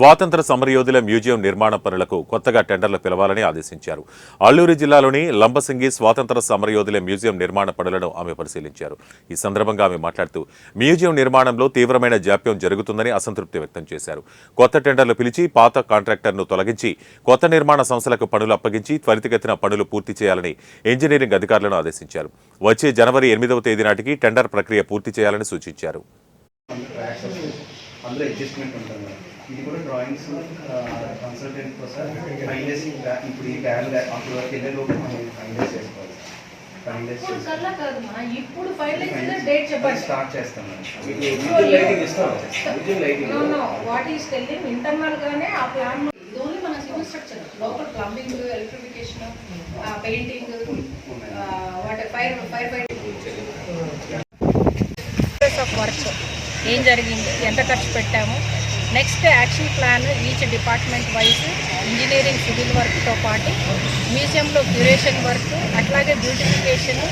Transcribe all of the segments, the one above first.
స్వాతంత్ర సమరయోధుల మ్యూజియం నిర్మాణ పనులకు కొత్తగా టెండర్లు పిలవాలని ఆదేశించారు. అల్లూరు జిల్లాలోని లంబసింగి స్వాతంత్ర సమరయోధుల మ్యూజియం నిర్మాణ పనులను ఆమె పరిశీలించారు. ఈ సందర్భంగా ఆమె మాట్లాడుతూ మ్యూజియం నిర్మాణంలో తీవ్రమైన జాప్యం జరుగుతుందని అసంతృప్తి వ్యక్తం చేశారు. కొత్త టెండర్లు పిలిచి పాత కాంట్రాక్టర్ను తొలగించి కొత్త నిర్మాణ సంస్థలకు పనులు అప్పగించి త్వరితగతిన పనులు పూర్తి చేయాలని ఇంజనీరింగ్ అధికారులను ఆదేశించారు. వచ్చే జనవరి 8వ తేదీ నాటికి టెండర్ ప్రక్రియ పూర్తి చేయాలని సూచించారు. ఇది కూడా డ్రాయింగ్స్ కన్సల్టెంట్ కోసం ఫైనలైజింగ్ ఇప్పుడు ఈ బ్యాన్ అప్పుడు వెళ్ళేలోపు మనం ఫైనలైజ్ చేసుకోవాలి. ఇప్పుడు ఫైనలైజ్ డేట్ చెప్పండి. స్టార్ట్ చేస్తాం. వాట్ ఈస్ టెల్లింగ్ ఇంటర్నల్ గానే ఆ ప్లాన్ ఓన్లీ మన సివిల్ స్ట్రక్చర్ లోపల plumbing, electrification, painting, what fire fighting of work ఏం జరిగింది, ఎంత ఖర్చు పెట్టాము, next action plan each department wise engineering civil వర్క్తో పాటు మ్యూజియంలో క్యూరేషన్ వర్క్, అట్లాగే బ్యూటిఫికేషన్,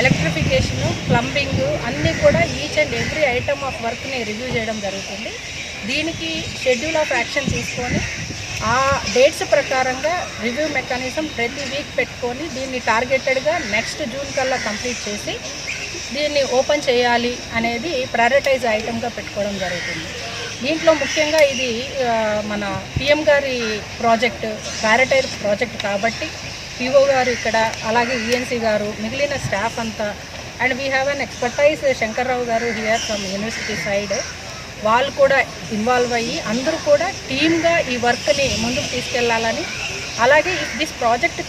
ఎలక్ట్రిఫికేషను, ప్లంబింగ్ అన్నీ కూడా each and every item of వర్క్ని రివ్యూ చేయడం జరుగుతుంది. దీనికి షెడ్యూల్ ఆఫ్ యాక్షన్ తీసుకొని ఆ డేట్స్ ప్రకారంగా రివ్యూ మెకానిజం ప్రతి వీక్ పెట్టుకొని దీన్ని టార్గెటెడ్గా నెక్స్ట్ జూన్ కల్లా కంప్లీట్ చేసి దీన్ని ఓపెన్ చేయాలి అనేది ప్రయారిటైజ్ ఐటమ్గా పెట్టుకోవడం జరుగుతుంది. దీంట్లో ముఖ్యంగా ఇది మన పిఎం గారి ప్రాజెక్ట్, ప్రయారిటైజ్ ప్రాజెక్ట్ కాబట్టి పిఓ గారు ఇక్కడ, అలాగే ఈఎన్సీ గారు, మిగిలిన స్టాఫ్ అంతా, and we have an expertise Shankarrao గారు హియర్ ఫ్రమ్ యూనివర్సిటీ సైడ్, వాళ్ళు కూడా ఇన్వాల్వ్ అయ్యి అందరూ కూడా టీమ్గా ఈ వర్క్ని ముందుకు తీసుకెళ్లాలని, అలాగే దిస్ ప్రాజెక్ట్